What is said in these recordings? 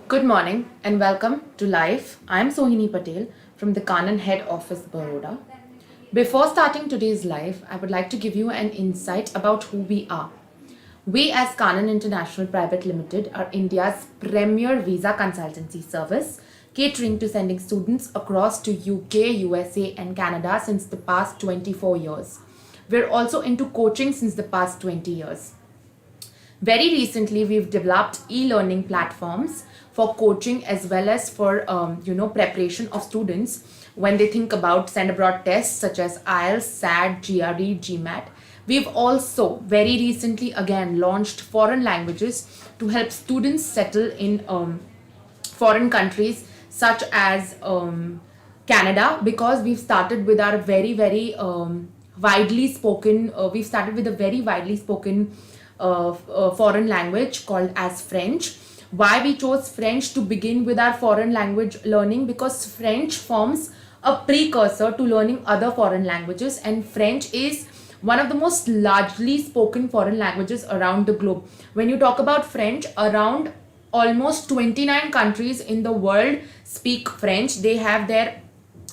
Good morning and welcome to Life. I am Sohini Patel from the Kanan Head Office, Baroda. Before starting today's live, I would like to give you an insight about who we are. We, as Kanan International Private Limited, are India's premier visa consultancy service, catering to sending students across to UK, USA, and Canada since the past 24 years. We're also into coaching since the past 20 years. Very recently, we've developed e-learning platforms for coaching as well as for preparation of students when they think about send abroad tests such as IELTS, SAT, GRE, GMAT. We've also very recently again launched foreign languages to help students settle in foreign countries such as Canada, because we've started with our very widely spoken. We've started with a very widely spoken foreign language called as French. Why we chose French to begin with our foreign language learning? Because French forms a precursor to learning other foreign languages, and French is one of the most largely spoken foreign languages around the globe. When you talk about French, around almost 29 countries in the world speak French. They have their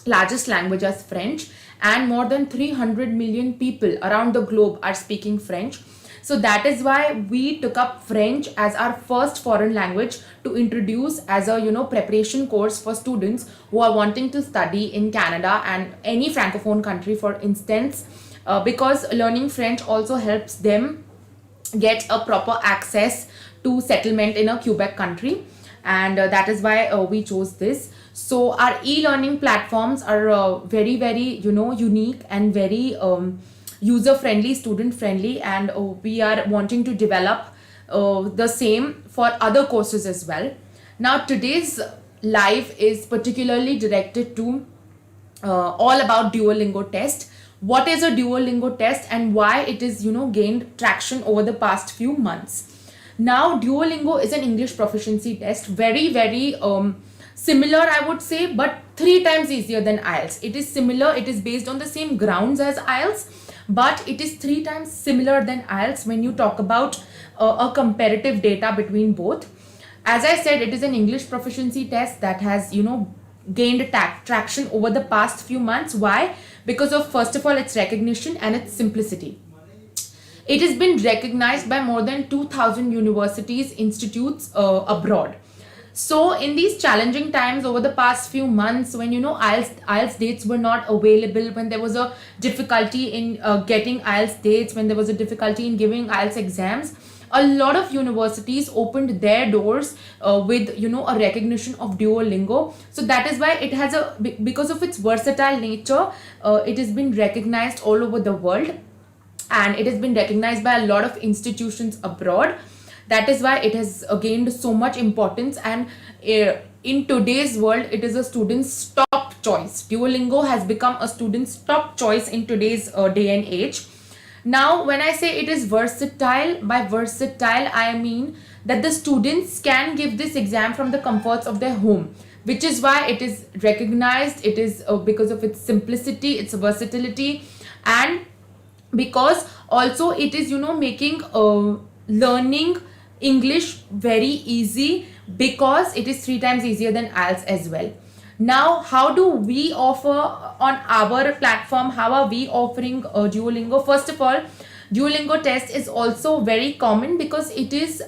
largest language as French, and more than 300 million people around the globe are speaking French. So that is why we took up French as our first foreign language to introduce as a preparation course for students who are wanting to study in Canada and any francophone country, for instance, because learning French also helps them get a proper access to settlement in a Quebec country, and that is why we chose this. So our e-learning platforms are very unique and very user friendly, student friendly, and we are wanting to develop the same for other courses as well. Now today's live is particularly directed to all about Duolingo test. What is a Duolingo test and why it is gained traction over the past few months? Now Duolingo is an English proficiency test, very similar, I would say, but 3 times easier than IELTS. It is similar, it is based on the same grounds as IELTS, but it is 3 times similar than IELTS when you talk about a comparative data between both. As I said, it is an English proficiency test that has gained traction over the past few months. Why? Because of, first of all, its recognition and its simplicity. It has been recognized by more than 2,000 universities, institutes abroad. So in these challenging times over the past few months, when IELTS dates were not available, when there was a difficulty in getting IELTS dates, when there was a difficulty in giving IELTS exams, a lot of universities opened their doors with a recognition of Duolingo. So that is why it has because of its versatile nature, it has been recognized all over the world, and it has been recognized by a lot of institutions abroad. That is why it has gained so much importance, and in today's world it is a student's top choice. Duolingo has become a student's top choice in today's day and age. Now when I say it is versatile, by versatile I mean that the students can give this exam from the comforts of their home, which is why it is recognized. It is because of its simplicity, its versatility, and because also it is making learning English very easy, because it is 3 times easier than IELTS as well. Now how do we offer on our platform? How are we offering Duolingo? First of all, Duolingo test is also very common because it is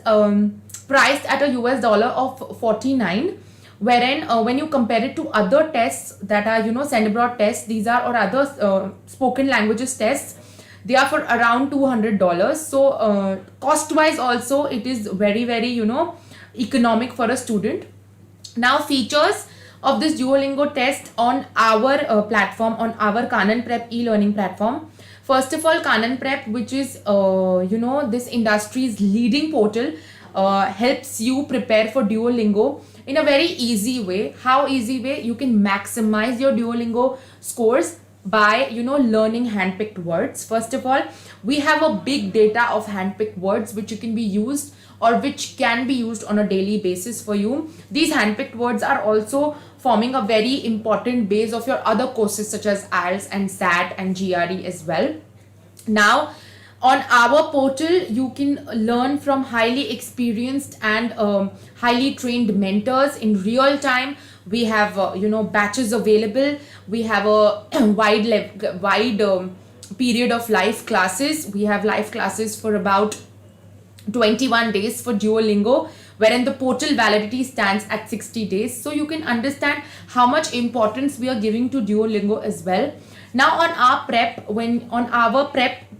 priced at a US dollar of 49, wherein when you compare it to other tests that are send abroad tests, these are, or other spoken languages tests, they are for around $200. So cost wise also it is very economic for a student. Now features of this Duolingo test on our platform, on our Kanan Prep e-learning platform. First of all, Kanan Prep, which is this industry's leading portal, helps you prepare for Duolingo in a very easy way. How easy way? You can maximize your Duolingo scores by learning handpicked words. First of all, we have a big data of handpicked words which you can be used, or which can be used on a daily basis for you. These handpicked words are also forming a very important base of your other courses such as IELTS and SAT and GRE as well. Now On our portal, you can learn from highly experienced and highly trained mentors in real time. We have batches available. We have a wide period of live classes. We have live classes for about 21 days for Duolingo, wherein the portal validity stands at 60 days. So you can understand how much importance we are giving to Duolingo as well. Now on our prep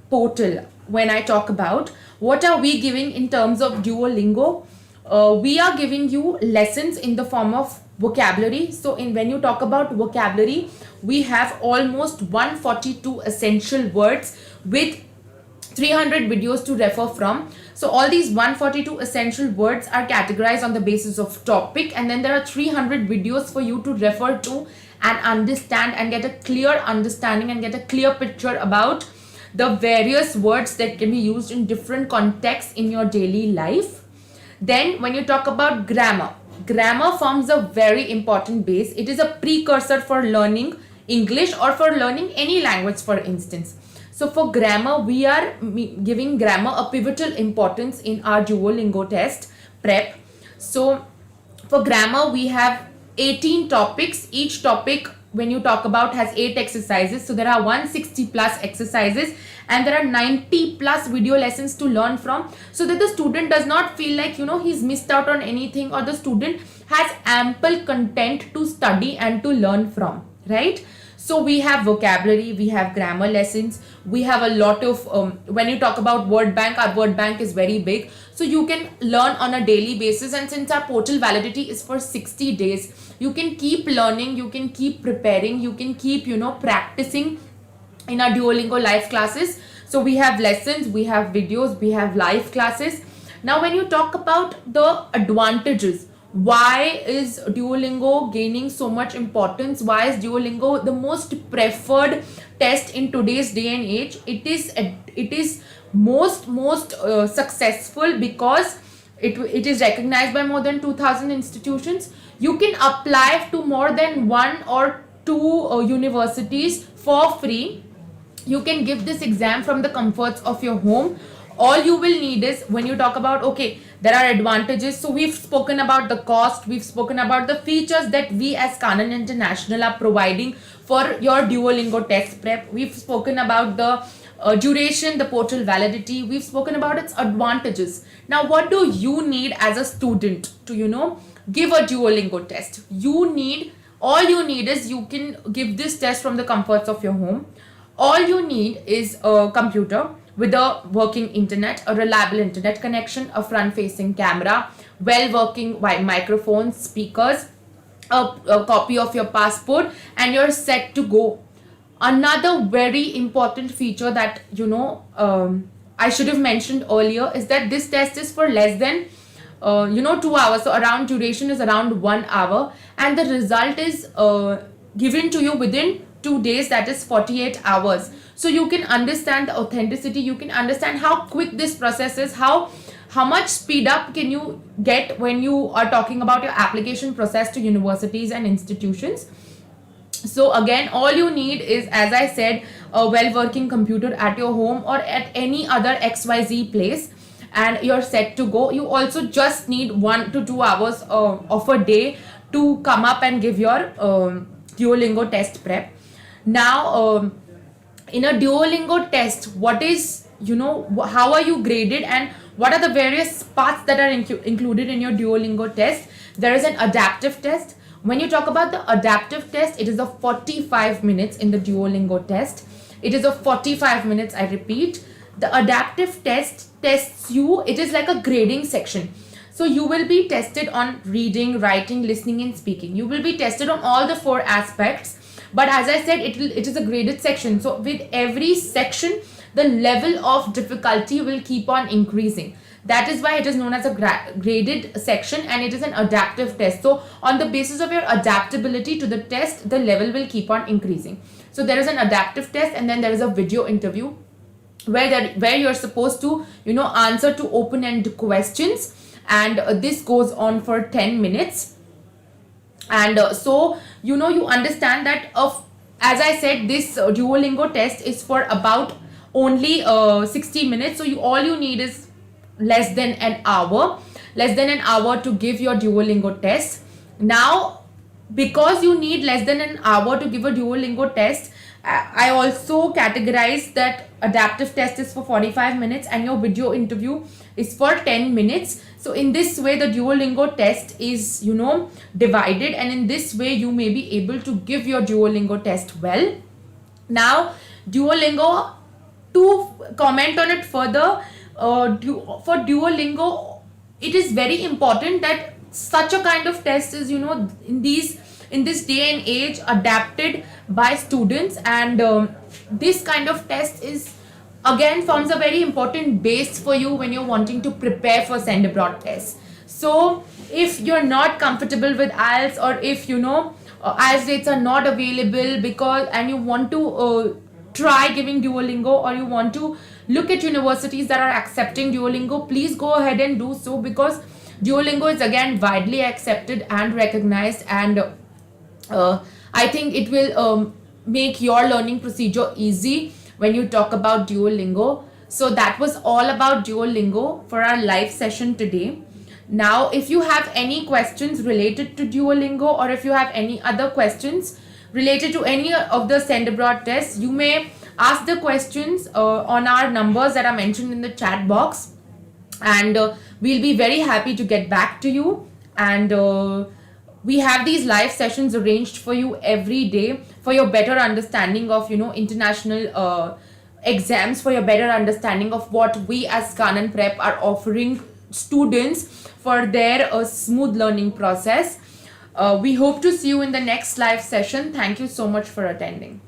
portal, when I talk about what are we giving in terms of Duolingo, we are giving you lessons in the form of vocabulary. So when you talk about vocabulary, we have almost 142 essential words with 300 videos to refer from. So all these 142 essential words are categorized on the basis of topic, and then there are 300 videos for you to refer to and understand and get a clear understanding and get a clear picture about the various words that can be used in different contexts in your daily life. Then when you talk about grammar, grammar forms a very important base. It is a precursor for learning English or for learning any language, for instance. So for grammar, we are giving grammar a pivotal importance in our Duolingo test prep. So for grammar, we have 18 topics. Each topic, when you talk about, has 8 exercises. So there are 160 plus exercises, and there are 90 plus video lessons to learn from, so that the student does not feel like he's missed out on anything, or the student has ample content to study and to learn from, right? So we have vocabulary, we have grammar lessons, we have a lot of when you talk about word bank, our word bank is very big, so you can learn on a daily basis. And since our portal validity is for 60 days, you can keep learning, you can keep preparing, you can keep practicing in our Duolingo live classes. So we have lessons, we have videos, we have live classes. Now when you talk about the advantages, why is Duolingo gaining so much importance? Why is Duolingo the most preferred test in today's day and age? It is most successful because it is recognized by more than 2000 institutions. You can apply to more than 1 or 2 universities for free. You can give this exam from the comforts of your home. All you will need is, when you talk about, okay, there are advantages. So we've spoken about the cost, we've spoken about the features that we as Kanan International are providing for your Duolingo test prep. We've spoken about the duration, the portal validity. We've spoken about its advantages. Now, what do you need as a student to, give a Duolingo test? All you need is, you can give this test from the comforts of your home. All you need is a computer with a working internet, a reliable internet connection, a front-facing camera, well-working microphones, speakers, a copy of your passport, and you're set to go. Another very important feature that I should have mentioned earlier is that this test is for less than 2 hours. So around duration is around 1 hour, and the result is given to you within 2 days, that is 48 hours. So you can understand the authenticity, you can understand how quick this process is, how much speed up can you get when you are talking about your application process to universities and institutions. So again, all you need is, as I said, a well-working computer at your home or at any other XYZ place, and you're set to go. You also just need 1 to 2 hours of a day to come up and give your Duolingo test prep. Now, in a Duolingo test, what is, how are you graded, and what are the various parts that are included in your Duolingo test? There is an adaptive test. When you talk about the adaptive test, it is a 45 minutes in the Duolingo test. It is a 45 minutes, I repeat. The adaptive test tests you, it is like a grading section. So you will be tested on reading, writing, listening, and speaking. You will be tested on all the 4 aspects. But as I said, it is a graded section. So with every section, the level of difficulty will keep on increasing. That is why it is known as a graded section, and it is an adaptive test. So on the basis of your adaptability to the test, the level will keep on increasing. So there is an adaptive test, and then there is a video interview where you're supposed to, answer to open-end questions, and this goes on for 10 minutes. And so you understand that as I said, this Duolingo test is for about only 60 minutes. So all you need is less than an hour to give your Duolingo test. Now, because you need less than an hour to give a Duolingo test, I also categorize that adaptive test is for 45 minutes and your video interview is for 10 minutes. So in this way, the Duolingo test is, divided, and in this way you may be able to give your Duolingo test well. Now, Duolingo, to comment on it further, for Duolingo, it is very important that such a kind of test is, in this day and age, adapted by students, and this kind of test is again forms a very important base for you when you're wanting to prepare for send abroad tests. So if you're not comfortable with IELTS, or if IELTS rates are not available and you want to try giving Duolingo, or you want to look at universities that are accepting Duolingo, please go ahead and do so, because Duolingo is again widely accepted and recognized, and I think it will make your learning procedure easy when you talk about Duolingo. So that was all about Duolingo for our live session today. Now, if you have any questions related to Duolingo, or if you have any other questions related to any of the send abroad tests, you may ask the questions on our numbers that are mentioned in the chat box, and we'll be very happy to get back to you. And we have these live sessions arranged for you every day for your better understanding of international exams, for your better understanding of what we as Kanan Prep are offering students for their smooth learning process. We hope to see you in the next live session. Thank you so much for attending.